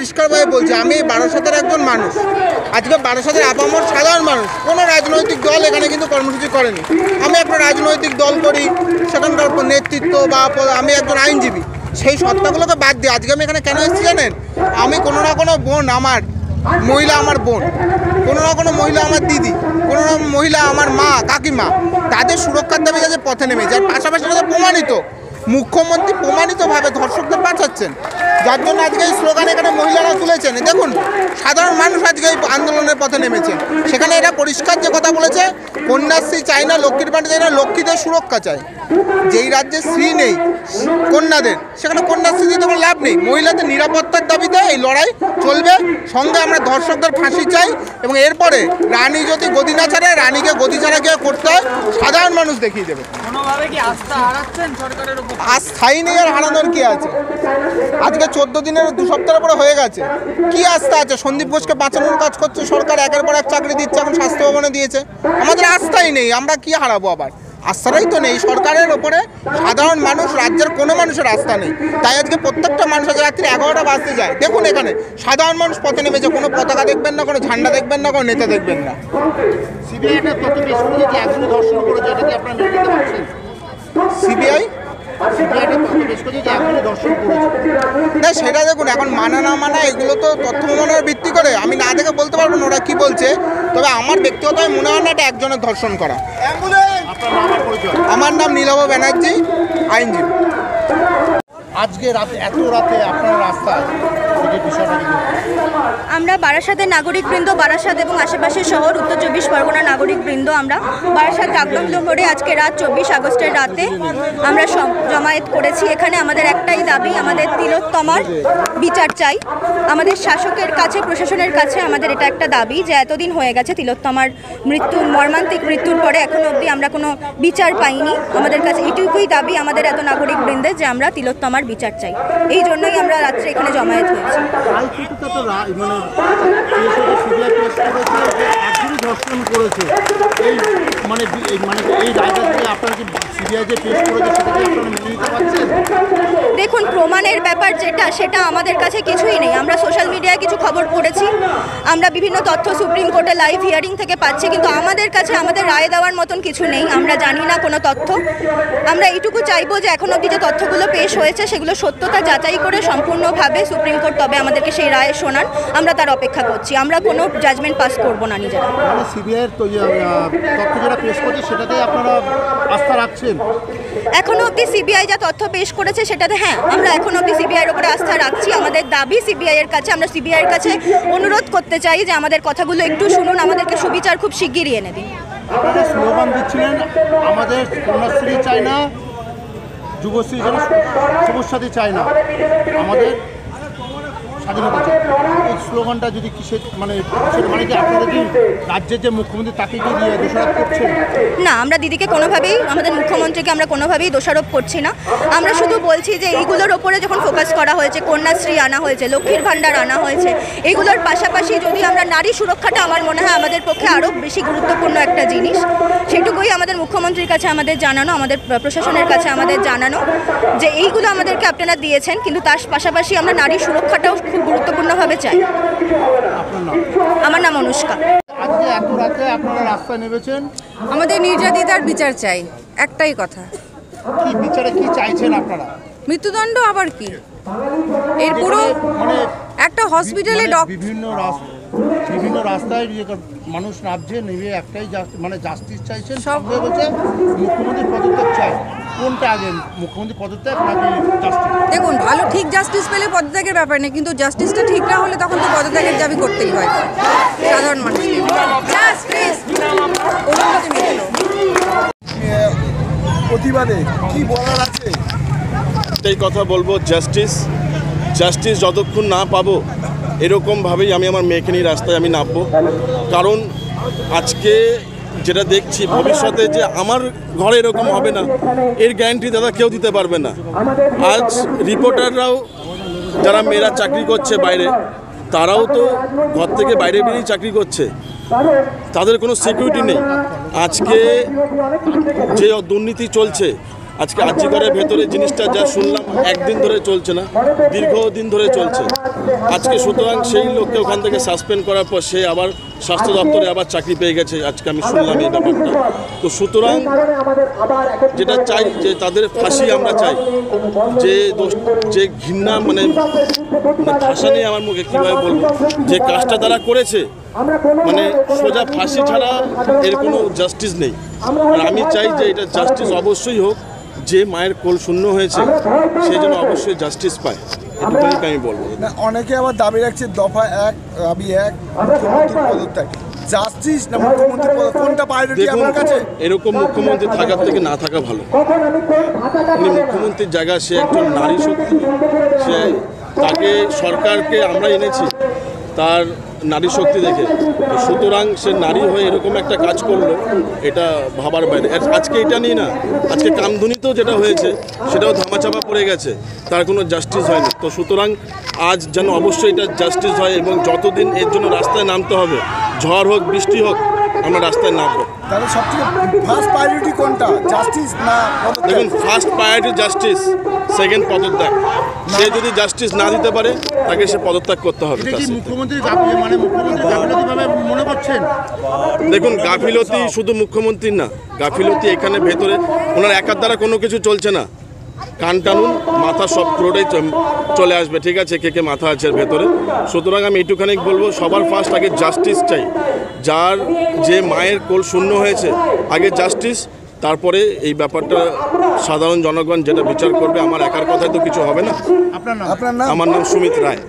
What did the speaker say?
পরিষ্কারভাবে বলছি, আমি বারাসাতের একজন মানুষ। আজকে বারাসাতের আপামর সাধারণ মানুষ, কোনো রাজনৈতিক দল এখানে কিন্তু কর্মসূচি করেনি। আমি একটা রাজনৈতিক দল করি, সেখানকার নেতৃত্ব বা আমি একজন আইনজীবী, সেই সত্তাগুলোকে বাদ দিয়ে আজকে আমি এখানে কেন এসেছি জানেন? আমি কোনো না কোনো বোন, আমার মহিলা আমার বোন, কোনো না কোনো মহিলা আমার দিদি, কোনো না মহিলা আমার মা কাকিমা, তাদের সুরক্ষার দাবি কাছে পথে নেমেছে। আর পাশাপাশি প্রমাণিত মুখ্যমন্ত্রী প্রমাণিতভাবে ধর্ষকদের পাঠাচ্ছেন, যার জন্য আজকে এই স্লোগান এখানে মহিলারা তুলেছেন। দেখুন, সাধারণ মানুষ আজকে এই আন্দোলনের পথে নেমেছে। সেখানে এরা পরিষ্কার যে কথা বলেছে, কন্যাশ্রী চাই না, লক্ষ্মীর ভাণ্ডার চাই না, লক্ষ্মীদের সুরক্ষা চাই। যেই রাজ্যে স্ত্রী নেই কন্যাদের, সেখানে কন্যাশ্রী দিতে কোনো লাভ নেই। মহিলাদের নিরাপত্তার দাবিতে এই লড়াই চলবে। সঙ্গে আমরা ধর্ষকদের ফাঁসি চাই, এবং এরপরে রানী যদি গদি না ছাড়ে, রানীকে গদি ছাড়া কে করতে হয় সাধারণ মানুষ দেখিয়ে দেবে। আস্থাই নেই, আর হারানোর কি আছে? আজকে 14 দিনের 2 সপ্তাহের পরে হয়ে গেছে, কি আস্থা আছে? সন্দীপ ঘোষকে বাঁচানোর কাজ করছে সরকার, একের পর এক চাকরি দিচ্ছে, এখন স্বাস্থ্য ভবনে দিয়েছে। আমাদের আস্থাই নেই, আমরা কি হারাবো? আবার আস্থাটাই তো নেই সরকারের ওপরে। সাধারণ মানুষ, রাজ্যের কোনো মানুষের আস্থা নেই। তাই আজকে প্রত্যেকটা মানুষ আজ রাত্রি 11টা বাজতে যায়। দেখুন, এখানে সাধারণ মানুষ পথে নেমেছে। কোনো পতাকা দেখবেন না, কোনো ঝান্ডা দেখবেন না, কোনো নেতা দেখবেন না। সিবিআই না, সেটা দেখুন, এখন মানা না মানা এগুলো তো তথ্য প্রমাণের ভিত্তি করে। আমি না দেখে বলতে পারবো না ওরা কি বলছে, তবে আমার ব্যক্তিগতভাবে মনে হয় না এটা একজনের ধর্ষণ করা। আমার নাম নীলাভ ব্যানার্জি, আইনজীবী। আজকে এত রাতে আপনার রাস্তায় আমরা বারাসাতের নাগরিকবৃন্দ, বারাসাত এবং আশেপাশের শহর, উত্তর 24 পরগনা নাগরিকবৃন্দ, আমরা বারাসাত ডাকবাংলো মোড়ে আজকে রাত 24 আগস্টের রাতে আমরা জমায়েত করেছি। এখানে আমাদের একটাই দাবি, আমাদের তিলোত্তমার বিচার চাই। আমাদের শাসকের কাছে, প্রশাসনের কাছে আমাদের এটা একটা দাবি যে এতদিন হয়ে গেছে তিলোত্তমার মর্মান্তিক মৃত্যুর পরে এখনও অবধি আমরা কোনো বিচার পাইনি। আমাদের কাছে এটুকুই দাবি আমাদের এত নাগরিকবৃন্দের, যে আমরা তিলোত্তমার বিচার চাই। এই জন্যই আমরা রাত্রে এখানে জমায়েত হয়েছি। দেখুন, প্রমাণের ব্যাপার যেটা, সেটা আমাদের কাছে কিছুই নেই। আমরা সোশ্যাল মিডিয়ায় কিছু খবর পড়েছি, আমরা বিভিন্ন তথ্য সুপ্রিম কোর্টে লাইভ হিয়ারিং থেকে পাচ্ছি, কিন্তু আমাদের কাছে আমাদের রায় দেওয়ার মতন কিছু নেই। আমরা জানি না কোনো তথ্য। আমরা এইটুকু চাইবো যে এখন অবধি যে তথ্যগুলো পেশ হয়েছে সেগুলো সত্যতা যাচাই করে সম্পূর্ণভাবে সুপ্রিম কোর্ট তবে আমাদেরকে সেই রায় শোনান। আমরা তার অপেক্ষা করছি। আমরা কোনো জাজমেন্ট পাস করব না নিজেরা। সিবিআইয়ের তথ্য যেটা পেশ করছে সেটাতেই আপনারা আস্থা রাখছেন? এখনও অবধি সিবিআই যা তথ্য পেশ করেছে সেটাতে হ্যাঁ, আমরা এখনও অবধি সিবিআইয়ের উপরে আস্থা রাখছি। আমাদের দাবি সিবিআইয়ের কাছে, আমরা সিবিআইয়ের কাছে অনুরোধ করতে চাই যে আমাদের কথাগুলো একটু শুনুন, আমাদেরকে সুবিচার খুব শিগগিরই এনে দিন। আপনারা স্লোগান দিচ্ছিলেন, আমাদের কন্যাশ্রী চাই না, যুবশ্রী যেন সমস্যাতে চায় না, আমাদের স্বাধীনতা চাই। এই স্লোগানটা যদি কিসের মানে কি আপনারা কি রাজ্যের যে মুখ্যমন্ত্রী তাকে কি দিয়ে দোষারোপ করছেন? না, আমরা দিদিকে কোনোভাবেই, আমাদের মুখ্যমন্ত্রীকে আমরা কোনোভাবেই দোষারোপ করছি না। আমরা শুধু বলছি যে এইগুলোর ওপরে যখন ফোকাস করা হয়েছে, কন্যাশ্রী আনা হয়েছে, লক্ষ্মীর ভাণ্ডার আনা হয়েছে, এইগুলোর পাশাপাশি যদি আমরা নারী সুরক্ষাটা, আমার মনে হয় আমাদের পক্ষে আরও বেশি গুরুত্বপূর্ণ একটা জিনিস। সেটুকুই আমাদের মুখ্যমন্ত্রীর কাছে আমাদের জানানো, আমাদের প্রশাসনের কাছে আমাদের জানানো যে এইগুলো আমাদেরকে আপনারা দিয়েছেন, কিন্তু তার পাশাপাশি আমরা নারী সুরক্ষাটাও খুব গুরুত্বপূর্ণভাবে চাই। আমার নাম অনুষ্কা। আজকে এত রাতে আপনারা রাস্তায় নেমেছেন, আমাদের নির্যাতিতার বিচার চাই, একটাই কথা। কি বিচারে কি চাইছেন আপনারা? মৃত্যুদণ্ড আবার কি? এর পুরো মানে একটা হসপিটালে বিভিন্ন রাস্তায় মানুষ নামছে, নেমে একটাই মানে জাস্টিস চাইছেন। সবাই বলছে মুখ্যমন্ত্রী পদত্যাগ চাই। কোনটা আগে, মুখ্যমন্ত্রী পদত্যাগ নাকি জাস্টিস? দেখুন, ভালো ঠিক জাস্টিস পেলে পদত্যাগের ব্যাপার নেই, কিন্তু জাস্টিসটা ঠিক না হলে তখন তো পদত্যাগের দাবি করতেই হয় সাধারণ মানুষকে। প্রতিবাদে কি বলার আছে? এই কথা বলবো, জাস্টিস যতক্ষণ না পাবো এরকমভাবেই আমি আমার মেয়েকে নিয়ে রাস্তায় আমি নামবো। কারণ আজকে যেটা দেখছি, ভবিষ্যতে যে আমার ঘরে এরকম হবে না এর গ্যারান্টি দাদা কেউ দিতে পারবে না। আজ রিপোর্টাররাও, যারা মেয়েরা চাকরি করছে বাইরে, তারাও তো ঘর থেকে বাইরে বেরিয়ে চাকরি করছে, তাদের কোনো সিকিউরিটি নেই। আজকে যে দুর্নীতি চলছে, আজকে আজিকারের ভেতরে জিনিসটা যা শুনলাম একদিন ধরে চলছে না, দীর্ঘদিন ধরে চলছে। আজকে সুতরাং সেই লোককে ওখান থেকে সাসপেন্ড করার পর সে আবার স্বাস্থ্য দপ্তরে আবার চাকরি পেয়ে গেছে, আজকে আমি শুনলাম এই ব্যাপারটা। তো সুতরাং যেটা চাই যে তাদের ফাঁসি আমরা চাই, যে ঘৃণা মানে ভাষা নেই আমার মুখে, কীভাবে বলবো, যে কাজটা তারা করেছে মানে সোজা ফাঁসি ছাড়া এর কোনো জাস্টিস নেই। আর আমি চাই যে এটা জাস্টিস অবশ্যই হোক, যে মায়ের কোল শূন্য হয়েছে সে যেন অবশ্যই জাস্টিস পায়, এটুকুই আমি বলবো। না, অনেকে আবার দাবি রাখছে দফা 1 দাবি 1 মুখ্যমন্ত্রীর পদত্যাগ, জাস্টিস না মুখ্যমন্ত্রী কোনটা প্রায়োরিটি দেখুন, আপনার কাছে? এরকম মুখ্যমন্ত্রী থাকার থেকে না থাকা ভালো। উনি মুখ্যমন্ত্রীর জায়গায় সে একজন নারী শক্তি, সে তাকে সরকারকে আমরা এনেছি তার নারী শক্তি দেখে। তো সুতরাং সে নারী হয়ে এরকম একটা কাজ করলো, এটা ভাবার বাইরে। আজকে এটা নিয়ে না, আজকে কামধুনিতেও যেটা হয়েছে সেটাও ধামাচাপা পড়ে গেছে, তার কোনো জাস্টিস হয়নি। তো সুতরাং আজ যেন অবশ্যই এটা জাস্টিস হয়, এবং যতদিন এর জন্য রাস্তায় নামতে হবে, ঝড় হোক বৃষ্টি হোক, আমরা রাস্তায় নামবো। তাহলে সবথেকে ফার্স্ট প্রায়োরিটি কোনটা, জাস্টিস না পদত্যাগ? দেখুন, ফার্স্ট প্রায়োরিটি জাস্টিস, সেকেন্ড পদত্যাগ। সে যদি জাস্টিস না দিতে পারে তাকে সে পদত্যাগ করতে হবে। এটা কি মুখ্যমন্ত্রী মুখ্যমন্ত্রী গাফিলতিভাবে মনে করছেন? দেখুন, গাফিলতি শুধু মুখ্যমন্ত্রীর না, গাফিলতি এখানে ভেতরে ওনার একার দ্বারা কোনো কিছু চলছে না। কান টানুন, মাথা সব পুরোটাই চলে আসবে, ঠিক আছে, কে কে মাথা আছে এর ভেতরে। সুতরাং আমি এইটুখানি বলবো, সবার ফার্স্ট আগে জাস্টিস চাই। যার যে মায়ের কোল শূন্য হয়েছে, আগে জাস্টিস, তারপরে এই ব্যাপারটা সাধারণ জনগণ যেটা বিচার করবে। আমার একার কথায় তো কিছু হবে না। আপনার নাম? আপনার নাম? আমার নাম সুমিত রায়।